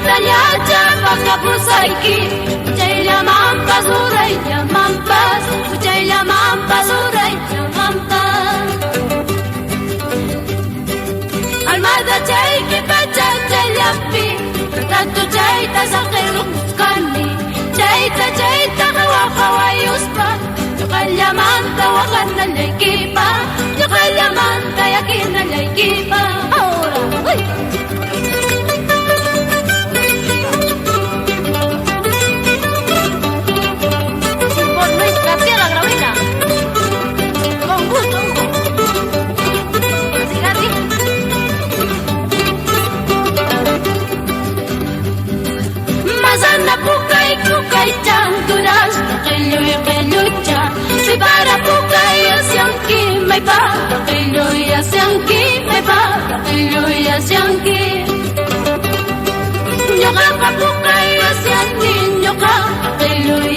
Taliacha pakapusaiki Chayla mampas uraylla mampas Chayla mampas uraylla mampas Almada chayki pacha chayllapi Tatu chayta saqiruskani Chayta hawa hawayuspa Yuqallamanta waqanallaykipa Yuqallamanta yakinallaykipa Ahora, uy Pukay chanturas, qillucha Sipara pukay asyanki May para qilluy asyanki May para qilluy asyanki Nyoka pa pukay asyanki Nyoka qilluy